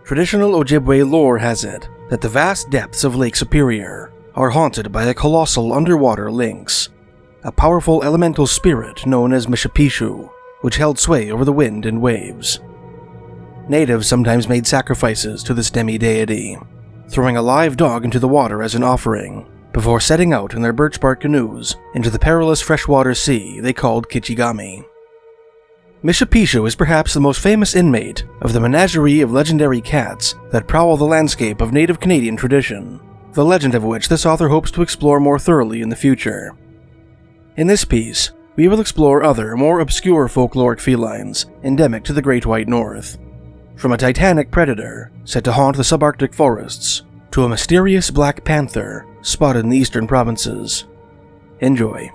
Traditional Ojibwe lore has it that the vast depths of Lake Superior are haunted by a colossal underwater lynx, a powerful elemental spirit known as Mishapishu, which held sway over the wind and waves. Natives sometimes made sacrifices to this demi-deity, throwing a live dog into the water as an offering, before setting out in their birch bark canoes into the perilous freshwater sea they called Kichigami. Mishapishu is perhaps the most famous inmate of the menagerie of legendary cats that prowl the landscape of native Canadian tradition, the legend of which this author hopes to explore more thoroughly in the future. In this piece, we will explore other, more obscure folkloric felines endemic to the Great White North, from a titanic predator set to haunt the subarctic forests, to a mysterious black panther spotted in the eastern provinces. Enjoy.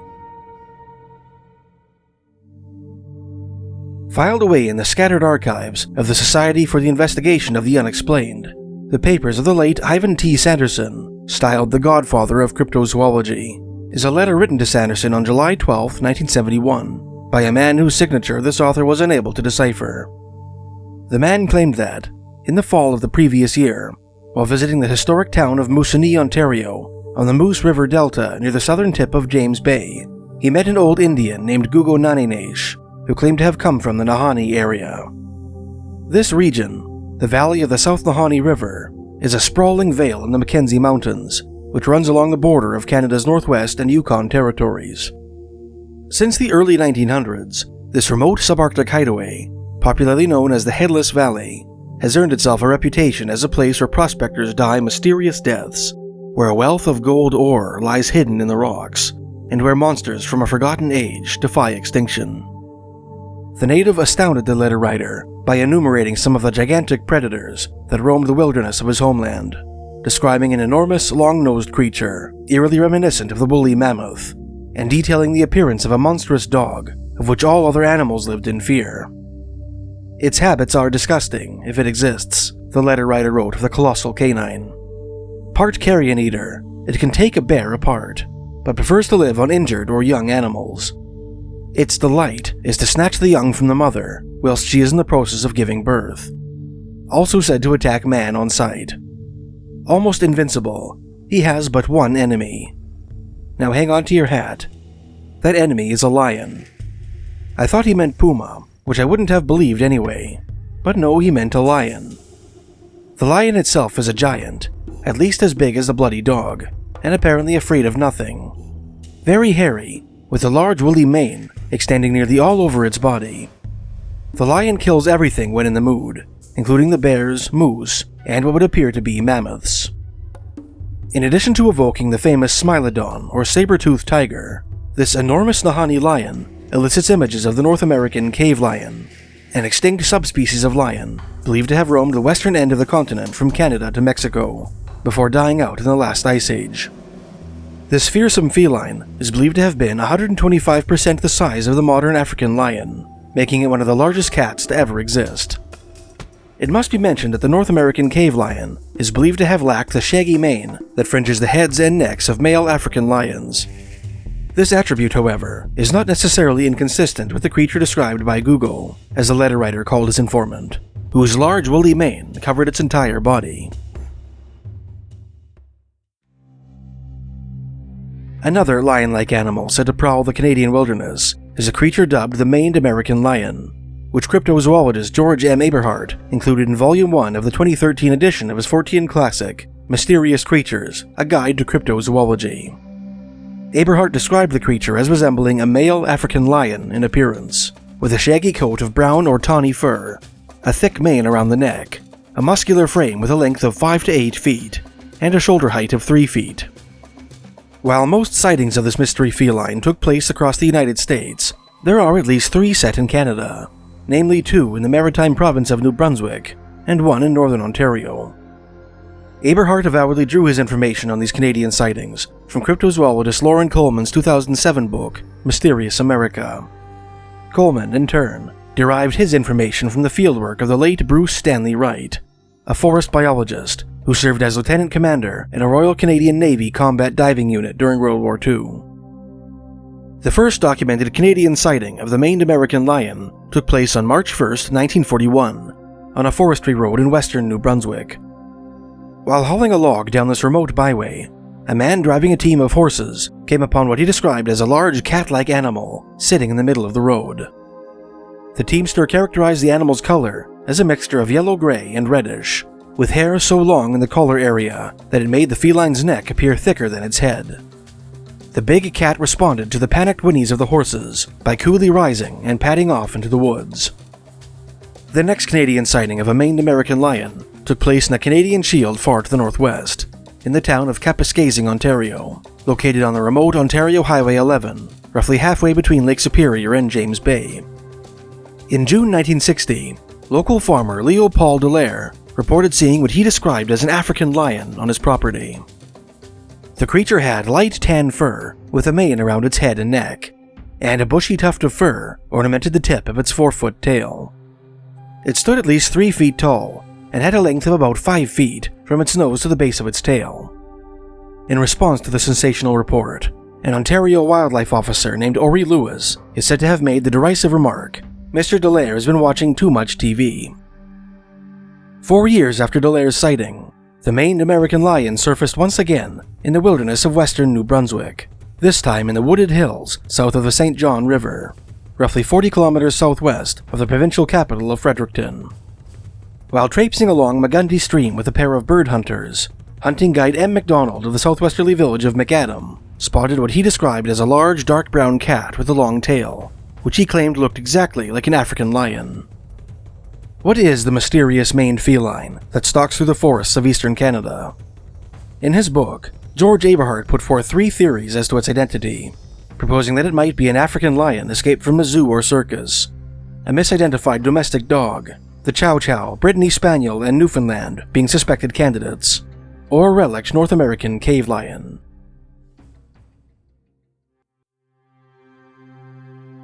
Filed away in the scattered archives of the Society for the Investigation of the Unexplained, the papers of the late Ivan T. Sanderson, styled the godfather of cryptozoology, is a letter written to Sanderson on July 12, 1971, by a man whose signature this author was unable to decipher. The man claimed that, in the fall of the previous year, while visiting the historic town of Moosonee, Ontario, on the Moose River Delta near the southern tip of James Bay, he met an old Indian named Gugo Naninesh, who claimed to have come from the Nahanni area. This region, the valley of the South Nahanni River, is a sprawling vale in the Mackenzie Mountains, which runs along the border of Canada's Northwest and Yukon territories. Since the early 1900s, this remote subarctic hideaway, popularly known as the Headless Valley, has earned itself a reputation as a place where prospectors die mysterious deaths, where a wealth of gold ore lies hidden in the rocks, and where monsters from a forgotten age defy extinction. The native astounded the letter writer by enumerating some of the gigantic predators that roamed the wilderness of his homeland, describing an enormous, long-nosed creature, eerily reminiscent of the woolly mammoth, and detailing the appearance of a monstrous dog, of which all other animals lived in fear. Its habits are disgusting, if it exists, the letter writer wrote of the colossal canine. Part carrion eater, it can take a bear apart, but prefers to live on injured or young animals. Its delight is to snatch the young from the mother whilst she is in the process of giving birth. Also said to attack man on sight. Almost invincible, he has but one enemy. Now hang on to your hat. That enemy is a lion. I thought he meant puma, which I wouldn't have believed anyway, but no, he meant a lion. The lion itself is a giant, at least as big as the bloody dog, and apparently afraid of nothing. Very hairy, with a large woolly mane extending nearly all over its body. The lion kills everything when in the mood, including the bears, moose, and what would appear to be mammoths. In addition to evoking the famous Smilodon or saber-toothed tiger, this enormous Nahanni lion elicits images of the North American cave lion, an extinct subspecies of lion believed to have roamed the western end of the continent from Canada to Mexico, before dying out in the last ice age. This fearsome feline is believed to have been 125% the size of the modern African lion, making it one of the largest cats to ever exist. It must be mentioned that the North American cave lion is believed to have lacked the shaggy mane that fringes the heads and necks of male African lions. This attribute, however, is not necessarily inconsistent with the creature described by Gugo, as the letter writer called his informant, whose large woolly mane covered its entire body. Another lion-like animal said to prowl the Canadian wilderness is a creature dubbed the maned American lion, which cryptozoologist George M. Aberhart included in Volume 1 of the 2013 edition of his Fortean classic, Mysterious Creatures, A Guide to Cryptozoology. Aberhart described the creature as resembling a male African lion in appearance, with a shaggy coat of brown or tawny fur, a thick mane around the neck, a muscular frame with a length of 5 to 8 feet, and a shoulder height of 3 feet. While most sightings of this mystery feline took place across the United States, there are at least 3 set in Canada, namely 2 in the maritime province of New Brunswick, and 1 in northern Ontario. Aberhart avowedly drew his information on these Canadian sightings from cryptozoologist Lauren Coleman's 2007 book, Mysterious America. Coleman, in turn, derived his information from the fieldwork of the late Bruce Stanley Wright, a forest biologist who served as lieutenant commander in a Royal Canadian Navy combat diving unit during World War II. The first documented Canadian sighting of the maned American lion took place on March 1, 1941, on a forestry road in western New Brunswick. While hauling a log down this remote byway, a man driving a team of horses came upon what he described as a large cat-like animal sitting in the middle of the road. The teamster characterized the animal's color as a mixture of yellow-gray and reddish, with hair so long in the collar area that it made the feline's neck appear thicker than its head. The big cat responded to the panicked whinnies of the horses by coolly rising and padding off into the woods. The next Canadian sighting of a maned American lion took place in a Canadian Shield far to the northwest, in the town of Kapuskasing, Ontario, located on the remote Ontario Highway 11, roughly halfway between Lake Superior and James Bay. In June 1960, local farmer Leopold Dallaire reported seeing what he described as an African lion on his property. The creature had light tan fur with a mane around its head and neck, and a bushy tuft of fur ornamented the tip of its 4-foot tail. It stood at least 3 feet tall and had a length of about 5 feet from its nose to the base of its tail. In response to the sensational report, an Ontario wildlife officer named Ori Lewis is said to have made the derisive remark, "Mr. Dallaire has been watching too much TV." 4 years after Dallaire's sighting, the maned American lion surfaced once again in the wilderness of western New Brunswick, this time in the wooded hills south of the St. John River, roughly 40 kilometers southwest of the provincial capital of Fredericton. While traipsing along Magundy Stream with a pair of bird hunters, hunting guide M. MacDonald of the southwesterly village of McAdam spotted what he described as a large dark brown cat with a long tail, which he claimed looked exactly like an African lion. What is the mysterious maned feline that stalks through the forests of eastern Canada? In his book, George Aberhart put forth 3 theories as to its identity, proposing that it might be an African lion escaped from a zoo or circus, a misidentified domestic dog, the Chow Chow, Brittany Spaniel, and Newfoundland being suspected candidates, or a relict North American cave lion.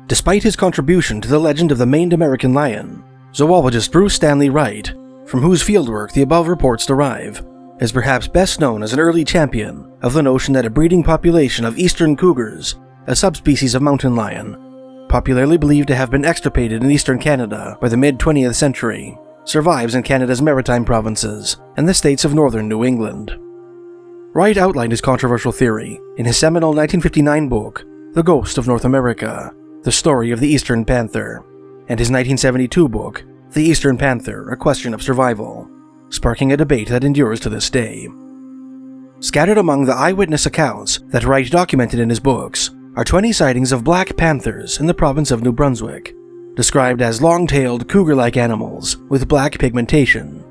Despite his contribution to the legend of the maned American lion, zoologist Bruce Stanley Wright, from whose fieldwork the above reports derive, is perhaps best known as an early champion of the notion that a breeding population of eastern cougars, a subspecies of mountain lion, popularly believed to have been extirpated in eastern Canada by the mid-20th century, survives in Canada's maritime provinces and the states of northern New England. Wright outlined his controversial theory in his seminal 1959 book, The Ghost of North America, The Story of the Eastern Panther, and his 1972 book, The Eastern Panther, A Question of Survival, sparking a debate that endures to this day. Scattered among the eyewitness accounts that Wright documented in his books are 20 sightings of black panthers in the province of New Brunswick, described as long-tailed, cougar-like animals with black pigmentation.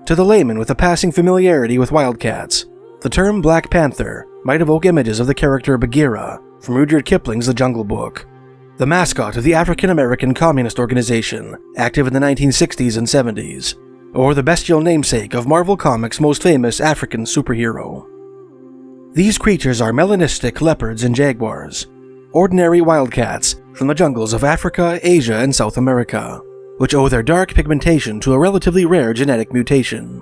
To the layman with a passing familiarity with wildcats, the term Black Panther might evoke images of the character Bagheera from Rudyard Kipling's The Jungle Book, the mascot of the African-American Communist Organization active in the 1960s and 70s, or the bestial namesake of Marvel Comics' most famous African superhero. These creatures are melanistic leopards and jaguars, ordinary wildcats from the jungles of Africa, Asia, and South America, which owe their dark pigmentation to a relatively rare genetic mutation.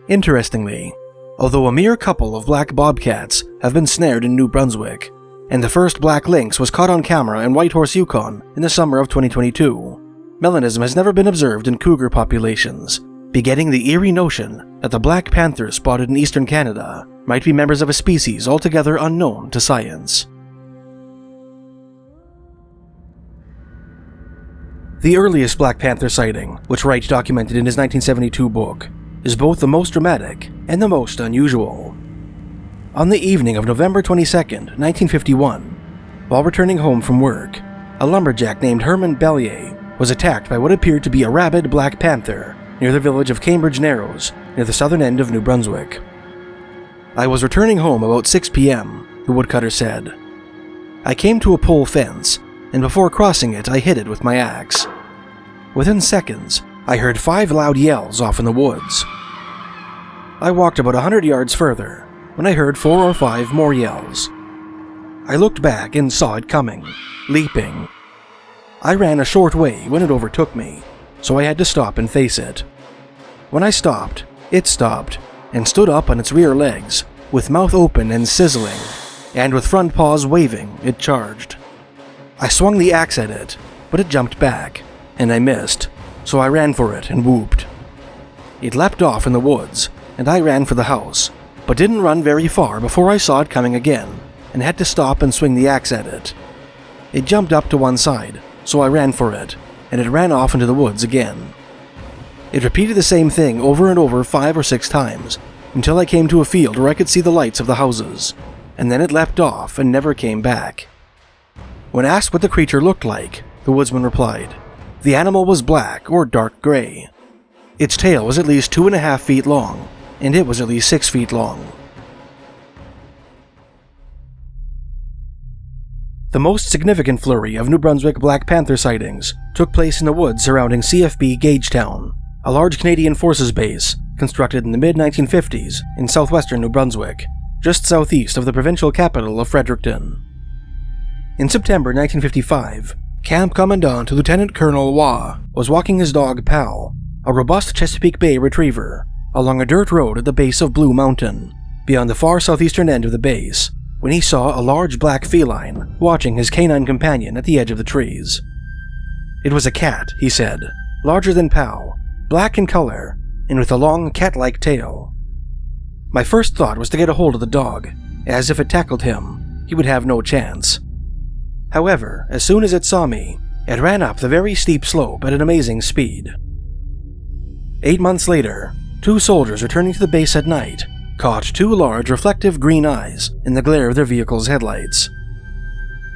Interestingly, although a mere couple of black bobcats have been snared in New Brunswick, and the first black lynx was caught on camera in Whitehorse, Yukon in the summer of 2022, melanism has never been observed in cougar populations, begetting the eerie notion that the black panthers spotted in eastern Canada might be members of a species altogether unknown to science. The earliest Black Panther sighting, which Wright documented in his 1972 book, is both the most dramatic and the most unusual. On the evening of November 22, 1951, while returning home from work, a lumberjack named Herman Bellier was attacked by what appeared to be a rabid black panther near the village of Cambridge Narrows, near the southern end of New Brunswick. "I was returning home about 6 p.m., the woodcutter said. I came to a pole fence, and before crossing it, I hit it with my axe. Within seconds, I heard 5 loud yells off in the woods. I walked about 100 yards further, when I heard 4 or 5 more yells. I looked back and saw it coming, leaping. I ran a short way when it overtook me, so I had to stop and face it. When I stopped, it stopped, and stood up on its rear legs, with mouth open and sizzling, and with front paws waving, it charged. I swung the axe at it, but it jumped back, and I missed, so I ran for it and whooped. It leapt off in the woods, and I ran for the house, but didn't run very far before I saw it coming again, and had to stop and swing the axe at it. It jumped up to one side, so I ran for it, and it ran off into the woods again. It repeated the same thing over and over 5 or 6 times, until I came to a field where I could see the lights of the houses, and then it leapt off and never came back. When asked what the creature looked like, the woodsman replied, "The animal was black or dark gray. Its tail was at least 2.5 feet long, and it was at least 6 feet long." The most significant flurry of New Brunswick Black Panther sightings took place in the woods surrounding CFB Gagetown, a large Canadian Forces base constructed in the mid-1950s in southwestern New Brunswick, just southeast of the provincial capital of Fredericton. In September 1955, Camp Commandant Lieutenant Colonel Waugh was walking his dog Pal, a robust Chesapeake Bay retriever, along a dirt road at the base of Blue Mountain, beyond the far southeastern end of the base, when he saw a large black feline watching his canine companion at the edge of the trees. It was a cat, he said, larger than Pal, black in color, and with a long cat-like tail. My first thought was to get a hold of the dog, as if it tackled him, he would have no chance. However, as soon as it saw me, it ran up the very steep slope at an amazing speed. 8 months later, 2 soldiers returning to the base at night caught 2 large reflective green eyes in the glare of their vehicle's headlights.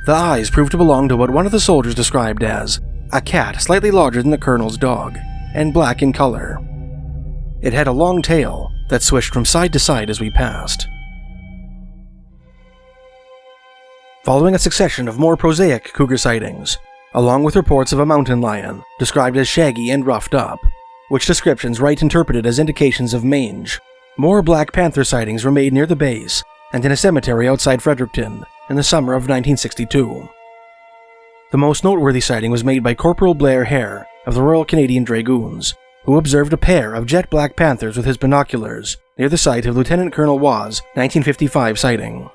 The eyes proved to belong to what one of the soldiers described as a cat slightly larger than the colonel's dog, and black in color. It had a long tail that swished from side to side as we passed. Following a succession of more prosaic cougar sightings, along with reports of a mountain lion described as shaggy and roughed up, which descriptions Wright interpreted as indications of mange, more Black Panther sightings were made near the base and in a cemetery outside Fredericton in the summer of 1962. The most noteworthy sighting was made by Corporal Blair Hare of the Royal Canadian Dragoons, who observed a pair of jet black panthers with his binoculars near the site of Lieutenant Colonel Waugh's 1955 sighting.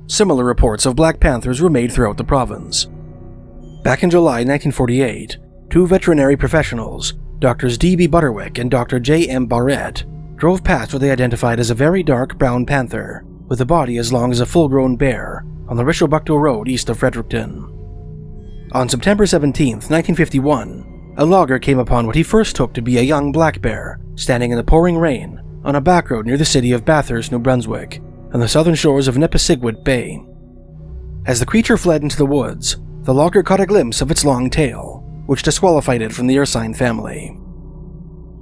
Similar reports of black panthers were made throughout the province. Back in July 1948, 2 veterinary professionals, Drs. D.B. Butterwick and Dr. J.M. Barrett, drove past what they identified as a very dark brown panther, with a body as long as a full-grown bear, on the Rishobucto Road east of Fredericton. On September 17, 1951, a logger came upon what he first took to be a young black bear standing in the pouring rain on a back road near the city of Bathurst, New Brunswick, on the southern shores of Nipisiguit Bay. As the creature fled into the woods, the logger caught a glimpse of its long tail, which disqualified it from the Ursine family.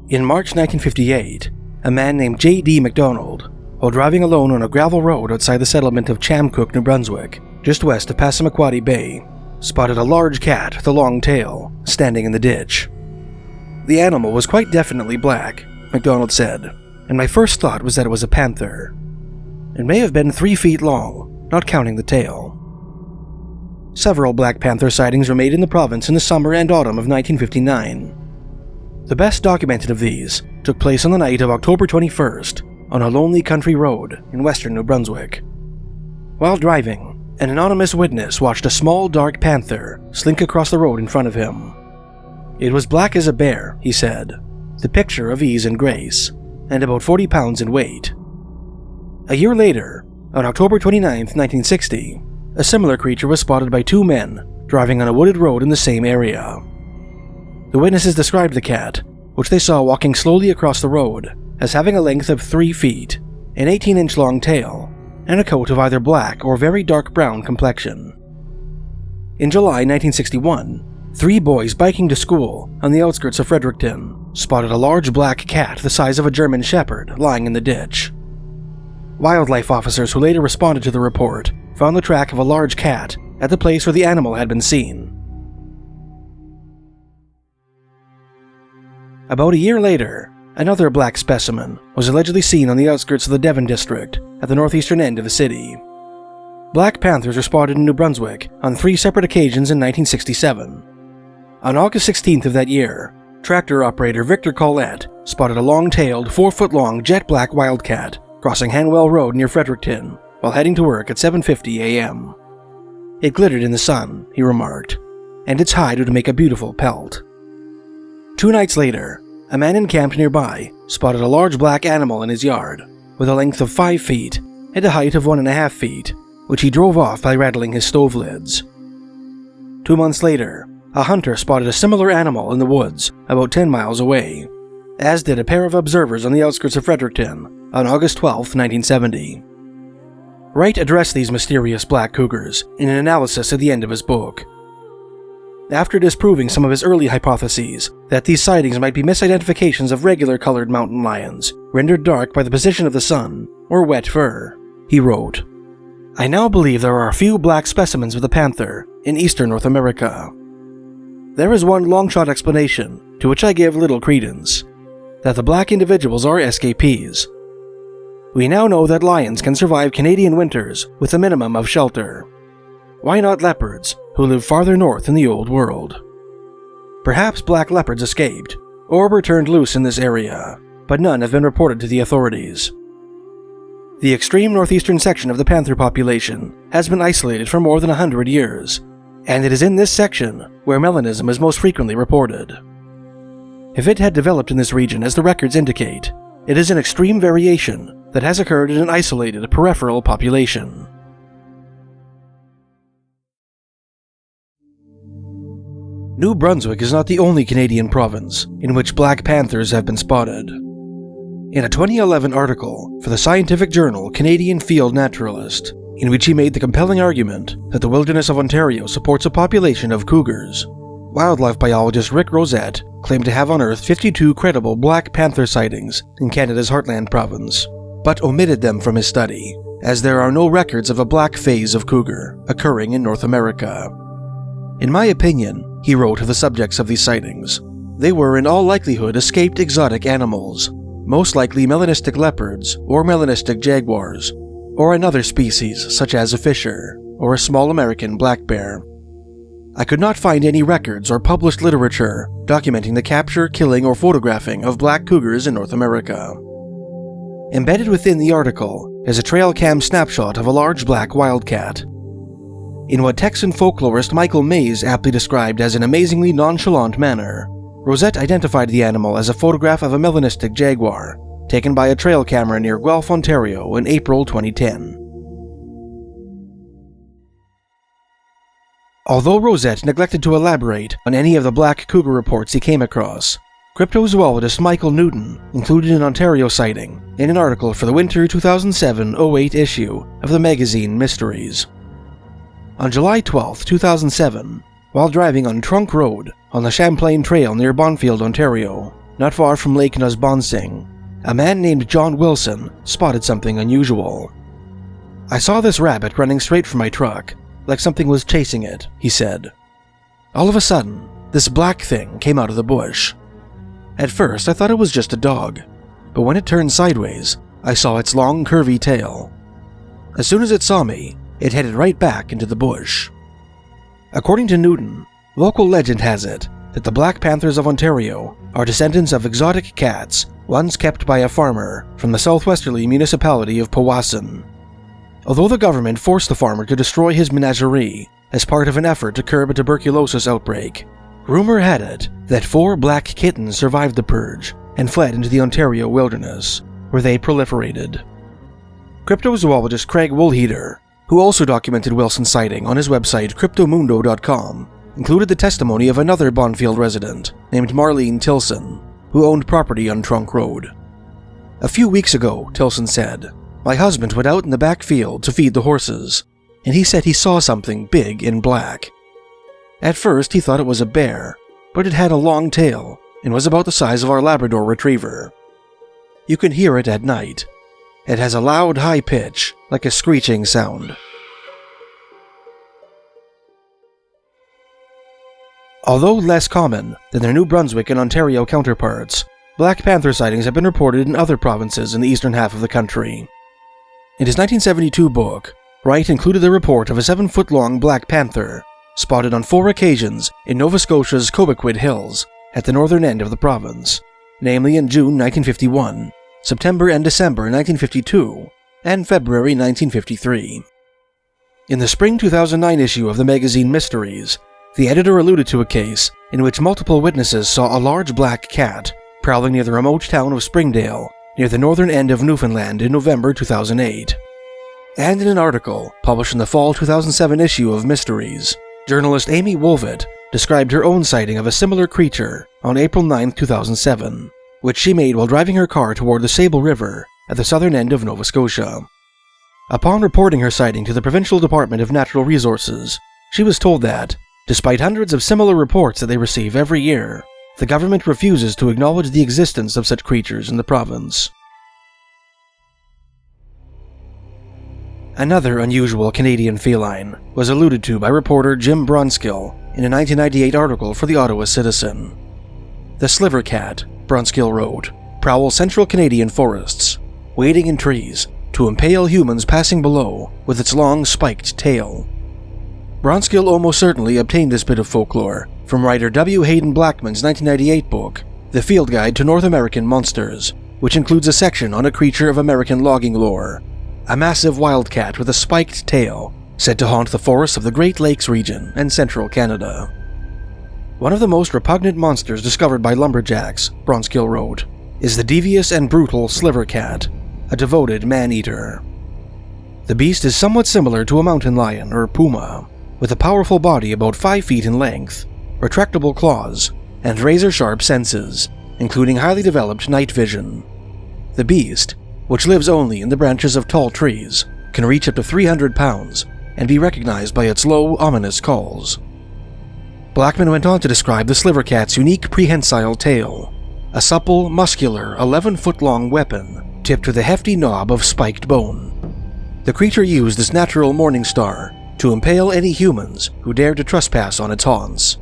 In March 1958, a man named J.D. MacDonald, while driving alone on a gravel road outside the settlement of Chamcook, New Brunswick, just west of Passamaquoddy Bay, spotted a large cat with a long tail standing in the ditch. The animal was quite definitely black, MacDonald said, and my first thought was that it was a panther. It may have been 3 feet long, not counting the tail. Several black panther sightings were made in the province in the summer and autumn of 1959. The best documented of these took place on the night of October 21st on a lonely country road in western New Brunswick. While driving, an anonymous witness watched a small dark panther slink across the road in front of him. It was black as a bear, he said, the picture of ease and grace, and about 40 pounds in weight. A year later, on October 29, 1960, a similar creature was spotted by 2 men driving on a wooded road in the same area. The witnesses described the cat, which they saw walking slowly across the road, as having a length of 3 feet, an 18-inch long tail, and a coat of either black or very dark brown complexion. In July 1961, 3 boys biking to school on the outskirts of Fredericton spotted a large black cat the size of a German shepherd lying in the ditch. Wildlife officers who later responded to the report found the track of a large cat at the place where the animal had been seen. About a year later, another black specimen was allegedly seen on the outskirts of the Devon district at the northeastern end of the city. Black panthers were spotted in New Brunswick on 3 separate occasions in 1967. On August 16th of that year, tractor operator Victor Collette spotted a long-tailed, 4-foot-long jet-black wildcat crossing Hanwell Road near Fredericton while heading to work at 7:50 a.m. It glittered in the sun, he remarked, and its hide would make a beautiful pelt. 2 nights later, a man encamped nearby spotted a large black animal in his yard, with a length of 5 feet and a height of 1.5 feet, which he drove off by rattling his stove lids. 2 months later, a hunter spotted a similar animal in the woods about 10 miles away, as did a pair of observers on the outskirts of Fredericton on August 12, 1970. Wright addressed these mysterious black cougars in an analysis at the end of his book. After disproving some of his early hypotheses that these sightings might be misidentifications of regular colored mountain lions, rendered dark by the position of the sun or wet fur, he wrote, "I now believe there are a few black specimens of the panther in eastern North America. There is one long-shot explanation, to which I give little credence, that the black individuals are escapees. We now know that lions can survive Canadian winters with a minimum of shelter. Why not leopards, who live farther north in the Old World? Perhaps black leopards escaped, or were turned loose in this area, but none have been reported to the authorities. The extreme northeastern section of the panther population has been isolated for more than 100 years, and it is in this section where melanism is most frequently reported. If it had developed in this region as the records indicate, it is an extreme variation that has occurred in an isolated peripheral population." New Brunswick is not the only Canadian province in which black panthers have been spotted. In a 2011 article for the scientific journal Canadian Field Naturalist, in which he made the compelling argument that the wilderness of Ontario supports a population of cougars, wildlife biologist Rick Rosette claimed to have unearthed 52 credible black panther sightings in Canada's Heartland province, but omitted them from his study, as there are no records of a black phase of cougar occurring in North America. In my opinion, he wrote of the subjects of these sightings, they were in all likelihood escaped exotic animals, most likely melanistic leopards or melanistic jaguars, or another species such as a fisher or a small American black bear. I could not find any records or published literature documenting the capture, killing, or photographing of black cougars in North America. Embedded within the article is a trail cam snapshot of a large black wildcat. In what Texan folklorist Michael Mays aptly described as an amazingly nonchalant manner, Rosette identified the animal as a photograph of a melanistic jaguar, taken by a trail camera near Guelph, Ontario in April 2010. Although Rosette neglected to elaborate on any of the black cougar reports he came across, cryptozoologist Michael Newton included an Ontario sighting in an article for the winter 2007-08 issue of the magazine Mysteries. On July 12, 2007, while driving on Trunk Road on the Champlain Trail near Bonfield, Ontario, not far from Lake Nusbonsing, a man named John Wilson spotted something unusual. "I saw this rabbit running straight for my truck, like something was chasing it," he said. "All of a sudden, this black thing came out of the bush. At first, I thought it was just a dog, but when it turned sideways, I saw its long, curvy tail. As soon as it saw me, it headed right back into the bush." According to Newton, local legend has it that the Black Panthers of Ontario are descendants of exotic cats once kept by a farmer from the southwesterly municipality of Powassan. Although the government forced the farmer to destroy his menagerie as part of an effort to curb a tuberculosis outbreak, rumor had it that 4 black kittens survived the purge and fled into the Ontario wilderness, where they proliferated. Cryptozoologist Craig Woolheater, who also documented Wilson's sighting on his website cryptomundo.com, included the testimony of another Bonfield resident named Marlene Tilson, who owned property on Trunk Road. "A few weeks ago," Tilson said, "my husband went out in the back field to feed the horses, and he said he saw something big in black. At first he thought it was a bear, but it had a long tail and was about the size of our Labrador Retriever. You can hear it at night. It has a loud, high pitch, like a screeching sound." Although less common than their New Brunswick and Ontario counterparts, Black Panther sightings have been reported in other provinces in the eastern half of the country. In his 1972 book, Wright included the report of a 7-foot-long black panther spotted on 4 occasions in Nova Scotia's Cobequid Hills at the northern end of the province, namely in June 1951, September and December 1952, and February 1953. In the spring 2009 issue of the magazine Mysteries, The editor alluded to a case in which multiple witnesses saw a large black cat prowling near the remote town of Springdale, near the northern end of Newfoundland in November 2008. And in an article published in the fall 2007 issue of Mysteries, journalist Amy Wolvett described her own sighting of a similar creature on April 9, 2007, which she made while driving her car toward the Sable River at the southern end of Nova Scotia. Upon reporting her sighting to the Provincial Department of Natural Resources, she was told that, despite hundreds of similar reports that they receive every year, the government refuses to acknowledge the existence of such creatures in the province. Another unusual Canadian feline was alluded to by reporter Jim Brunskill in a 1998 article for the Ottawa Citizen. The Sliver Cat, Brunskill wrote, prowls central Canadian forests, wading in trees to impale humans passing below with its long spiked tail. Brunskill almost certainly obtained this bit of folklore from writer W. Hayden Blackman's 1998 book, The Field Guide to North American Monsters, which includes a section on a creature of American logging lore, a massive wildcat with a spiked tail, said to haunt the forests of the Great Lakes region and central Canada. One of the most repugnant monsters discovered by lumberjacks, Brunskill wrote, is the devious and brutal Sliver Cat, a devoted man-eater. The beast is somewhat similar to a mountain lion or puma, with a powerful body about 5 feet in length, retractable claws, and razor-sharp senses, including highly developed night vision. The beast, which lives only in the branches of tall trees, can reach up to 300 pounds and be recognized by its low, ominous calls. Blackman went on to describe the Sliver Cat's unique prehensile tail, a supple, muscular, 11-foot-long weapon tipped with a hefty knob of spiked bone. The creature used its natural morning star to impale any humans who dared to trespass on its haunts.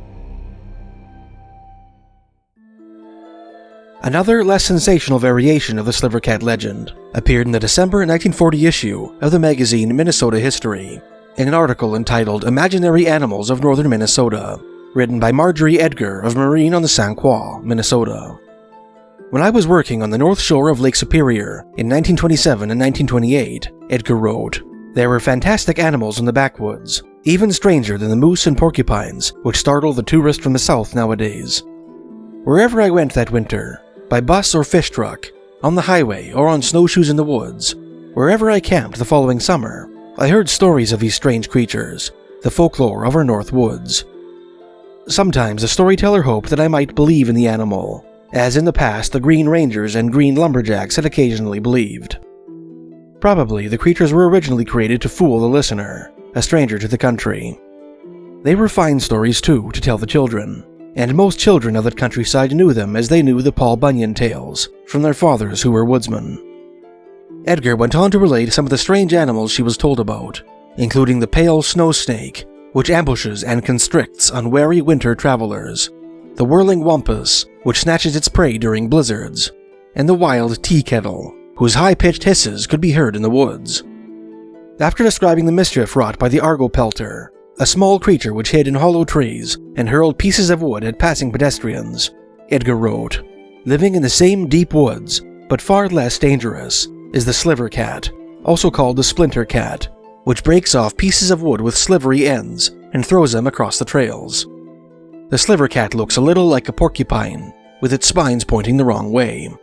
Another, less sensational variation of the Sliver Cat legend appeared in the December 1940 issue of the magazine Minnesota History, in an article entitled Imaginary Animals of Northern Minnesota, written by Marjorie Edgar of Marine on the St. Croix, Minnesota. When I was working on the north shore of Lake Superior in 1927 and 1928, Edgar wrote, there were fantastic animals in the backwoods, even stranger than the moose and porcupines which startle the tourist from the south nowadays. Wherever I went that winter, by bus or fish truck, on the highway or on snowshoes in the woods, wherever I camped the following summer, I heard stories of these strange creatures, the folklore of our north woods. Sometimes the storyteller hoped that I might believe in the animal, as in the past the Green Rangers and Green Lumberjacks had occasionally believed. Probably the creatures were originally created to fool the listener, a stranger to the country. They were fine stories too to tell the children, and most children of that countryside knew them as they knew the Paul Bunyan tales from their fathers who were woodsmen. Edgar went on to relate some of the strange animals she was told about, including the pale snow snake, which ambushes and constricts unwary winter travelers, the whirling wampus, which snatches its prey during blizzards, and the wild tea kettle, whose high-pitched hisses could be heard in the woods. After describing the mischief wrought by the Argo Pelter, a small creature which hid in hollow trees and hurled pieces of wood at passing pedestrians, Edgar wrote, living in the same deep woods, but far less dangerous, is the Sliver Cat, also called the Splinter Cat, which breaks off pieces of wood with slivery ends and throws them across the trails. The Sliver Cat looks a little like a porcupine, with its spines pointing the wrong way.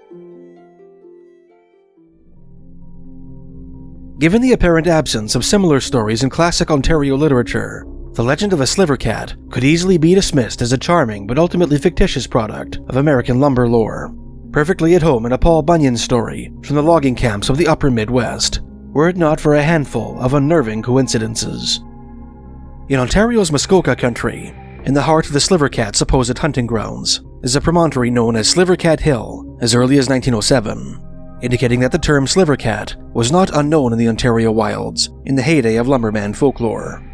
Given the apparent absence of similar stories in classic Ontario literature, the legend of a Sliver Cat could easily be dismissed as a charming but ultimately fictitious product of American lumber lore, perfectly at home in a Paul Bunyan story from the logging camps of the upper Midwest, were it not for a handful of unnerving coincidences. In Ontario's Muskoka country, in the heart of the Sliver Cat's supposed hunting grounds, is a promontory known as Sliver Cat Hill as early as 1907, indicating that the term Sliver Cat was not unknown in the Ontario wilds in the heyday of lumberman folklore.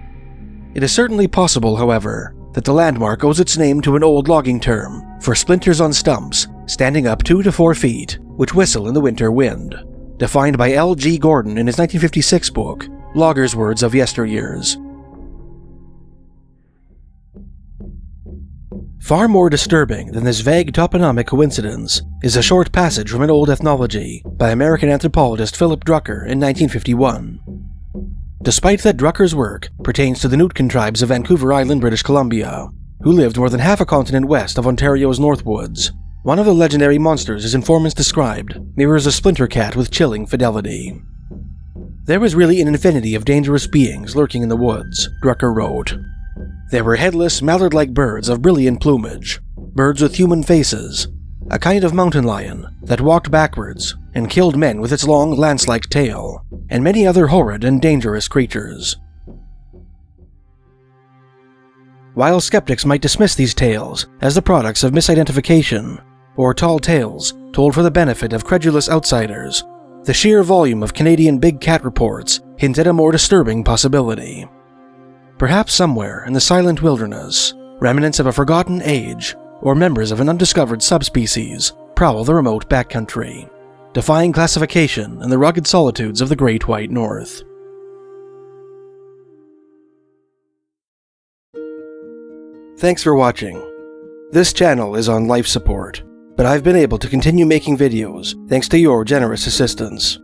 It is certainly possible, however, that the landmark owes its name to an old logging term for splinters on stumps standing up 2 to 4 feet, which whistle in the winter wind, defined by L. G. Gordon in his 1956 book, Loggers' Words of Yesteryears. Far more disturbing than this vague toponomic coincidence is a short passage from an old ethnology by American anthropologist Philip Drucker in 1951. despite that Drucker's work pertains to the Nootkan tribes of Vancouver Island, British Columbia, who lived more than half a continent west of Ontario's Northwoods. One of the legendary monsters his informants described mirrors a splinter cat with chilling fidelity. There was really an infinity of dangerous beings lurking in the woods, Drucker wrote. There were headless, mallard-like birds of brilliant plumage, birds with human faces, a kind of mountain lion that walked backwards and killed men with its long, lance-like tail, and many other horrid and dangerous creatures. While skeptics might dismiss these tales as the products of misidentification, or tall tales told for the benefit of credulous outsiders, the sheer volume of Canadian big cat reports hint at a more disturbing possibility. Perhaps somewhere in the silent wilderness, remnants of a forgotten age or members of an undiscovered subspecies prowl the remote backcountry, defying classification in the rugged solitudes of the Great White North. Thanks for watching. This channel is on life support, but I've been able to continue making videos thanks to your generous assistance.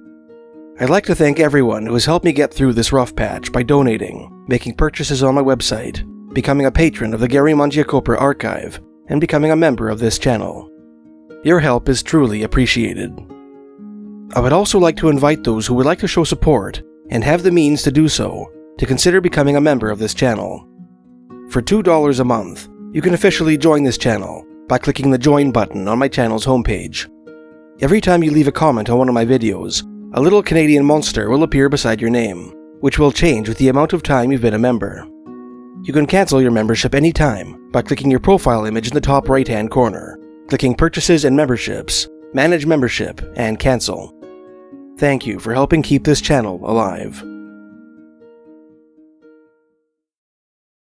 I'd like to thank everyone who has helped me get through this rough patch by donating, making purchases on my website, becoming a patron of the Gary Mangiacopra Archive, and becoming a member of this channel. Your help is truly appreciated. I would also like to invite those who would like to show support and have the means to do so to consider becoming a member of this channel. For $2 a month, you can officially join this channel by clicking the Join button on my channel's homepage. Every time you leave a comment on one of my videos, a little Canadian monster will appear beside your name, which will change with the amount of time you've been a member. You can cancel your membership anytime by clicking your profile image in the top right-hand corner, clicking Purchases and Memberships, Manage Membership, and Cancel. Thank you for helping keep this channel alive.